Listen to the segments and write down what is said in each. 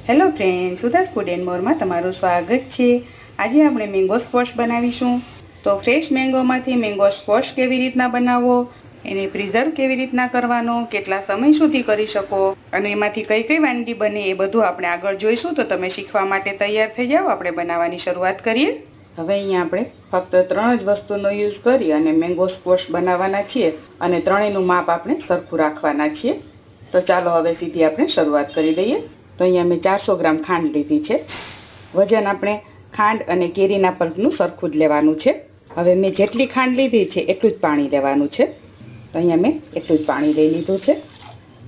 Hello friend, સુધાસ food and મોરમાં તમારું સ્વાગત છે। આજે આપણે મેંગો સ્ક્વોશ બનાવીશું। તો ફ્રેશ મેંગોમાંથી મેંગો સ્ક્વોશ કેવી રીતના બનાવવો, એને પ્રિઝર્વ કેવી રીતના કરવાનો, કેટલા સમય સુધી કરી શકો અને એમાંથી કઈ કઈ વાનગી બને એ બધું આપણે આગળ જોઈશું। તો તમે શીખવા માટે તૈયાર થઈ જાઓ, આપણે બનાવવાની શરૂઆત કરીએ। હવે અહીંયા આપણે ફક્ત 3 જ વસ્તુનો યુઝ કરી અને મેંગો સ્ક્વોશ બનાવવાના છીએ અને ત્રણેયનું માપ આપણે સરખું રાખવાના છીએ। તો ચાલો હવે સીધી આપણે શરૂઆત કરી દઈએ। તો અહીંયા મેં 400 ગ્રામ ખાંડ લીધી છે। વજન આપણે ખાંડ અને કેરીના પલ્પનું સરખું જ લેવાનું છે। હવે મેં જેટલી ખાંડ લીધી છે એટલું જ પાણી લેવાનું છે। તો અહીંયા મેં એટલું જ પાણી લઈ લીધું છે।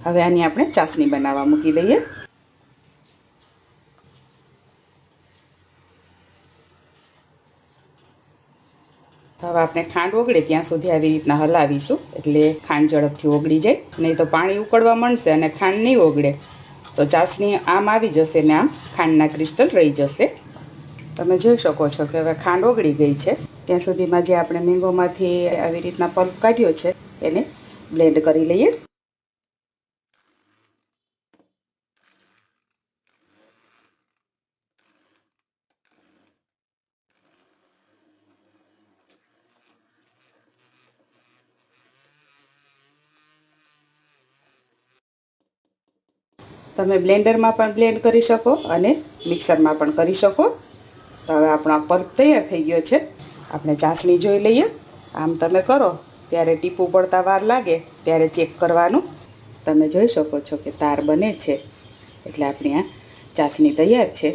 હવે આની આપણે ચાસણી બનાવવા મૂકી દઈએ। હવે આપણે ખાંડ ઓગળે ત્યાં સુધી આવી રીતના હલાવીશું, એટલે ખાંડ ઝડપથી ઓગળી જાય। નહીં તો પાણી ઉકળવા માંડશે અને ખાંડ નહીં ઓગળે તો ચાસણી આમ આવી જશે ને આમ ખાંડના ક્રિસ્ટલ રહી જશે। તમે જોઈ શકો છો કે હવે ખાંડ ઓગળી ગઈ છે। ત્યાં સુધીમાં જે આપણે મેંગોમાંથી આવી રીતના પલ્પ કાઢ્યો છે એને બ્લેન્ડ કરી લઈએ। તમે બ્લેન્ડરમાં પણ બ્લેન્ડ કરી શકો અને મિક્સરમાં પણ કરી શકો। તો હવે આપણો પલ્પ તૈયાર થઈ ગયો છે। આપણે ચાસણી જોઈ લઈએ। આમ તમે કરો ત્યારે ટીપું પડતા વાર લાગે ત્યારે ચેક કરવાનું। તમે જોઈ શકો છો કે તાર બને છે, એટલે આપણી આ ચાસણી તૈયાર છે।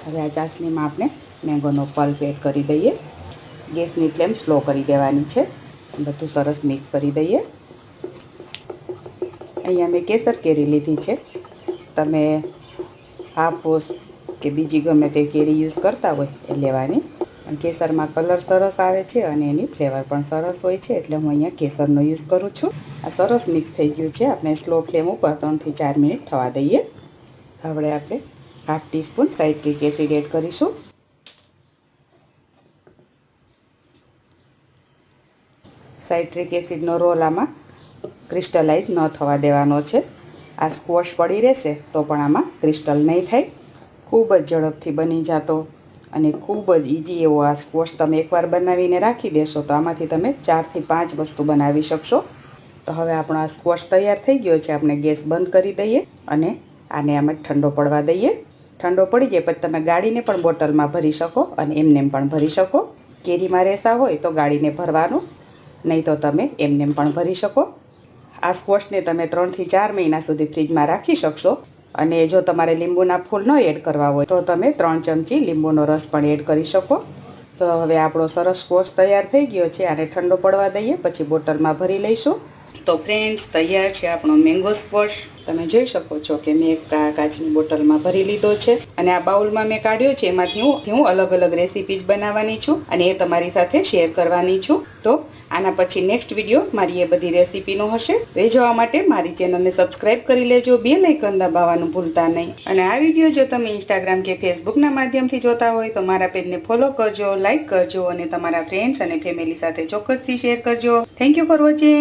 હવે આ ચાસણીમાં આપણે મેંગોનો પલ્પ એડ કરી દઈએ। ગેસની ફ્લેમ સ્લો કરી દેવાની છે। બધું સરસ મિક્સ કરી દઈએ। અહીંયા મેં કેસર કેરી લીધી છે। તમે હાફૂસ કે બીજી ગમે તે કેરી યુઝ કરતા હોય એ લેવાની। અને કેસરમાં કલર સરસ આવે છે અને એની ફ્લેવર પણ સરસ હોય છે, એટલે હું અહીંયા કેસરનો યુઝ કરું છું। આ સરસ મિક્સ થઈ ગયું છે। આપણે સ્લો ફ્લેમ ઉપર 3 થી 4 મિનિટ થવા દઈએ। હવે આપણે 1/2 ટીસ્પૂન સાઇટ્રિક એસિડ એડ કરીશું। સાઇટ્રિક એસિડનો રોલ આમાં ક્રિસ્ટલાઇઝ ન થવા દેવાનો છે। આ સ્ક્વોશ પડી રહેશે તો પણ આમાં ક્રિસ્ટલ નહીં થાય। ખૂબ જ ઝડપથી બની જતો અને ખૂબ જ ઇઝી એવો આ સ્ક્વોશ તમે એકવાર બનાવીને રાખી દેશો તો આમાંથી તમે 4 થી 5 વસ્તુ બનાવી શકશો। તો હવે આપણો આ સ્ક્વોશ તૈયાર થઈ ગયો છે। આપણે ગેસ બંધ કરી દઈએ અને આને આમ જ ઠંડો પડવા દઈએ। ઠંડો પડી જાય પછી તમે ગાળીને પણ બોટલમાં ભરી શકો અને એમનેમ પણ ભરી શકો। કેરીમાં રેસા હોય તો ગાળીને ભરવાનું, નહીં તો તમે એમનેમ પણ ભરી શકો। આ સ્ક્વોશને તમે 3 થી 4 મહિના સુધી ફ્રીજમાં રાખી શકશો। અને જો તમારે લીંબુના ફૂલ ન એડ કરવા હોય તો તમે 3 ચમચી લીંબુનો રસ પણ એડ કરી શકો। તો હવે આપણો સરસ સ્ક્વોશ તૈયાર થઈ ગયો છે। આને ઠંડો પડવા દઈએ પછી બોટલમાં ભરી લઈશું। તો ફ્રેન્ડ્સ, તૈયાર છે આપણો મેંગો સ્ક્વોશ। તમે જોઈ શકો છો કે મેં એક કાચની બોટલમાં ભરી લીધો છે અને આ બાઉલમાં મેં કાઢ્યો છે। એમાંથી હું અલગ અલગ રેસીપીઝ બનાવવાની છું અને એ તમારી સાથે શેર કરવાની છું। તો આના પછી નેક્સ્ટ વિડીયો મારી એ બધી રેસીપીનો હશે। તો એ જોવા માટે મારી ચેનલને સબસ્ક્રાઈબ કરી લેજો, બેલ આઇકન દબાવવાનું ભૂલતા નહીં। અને આ વિડીયો જો તમે ઇન્સ્ટાગ્રામ કે ફેસબુકના માધ્યમથી જોતા હોય તો મારા પેજને ફોલો કરજો, લાઇક કરજો અને તમારા ફ્રેન્ડ્સ અને ફેમિલી સાથે ચોક્કસથી શેર કરજો। Thank you for watching.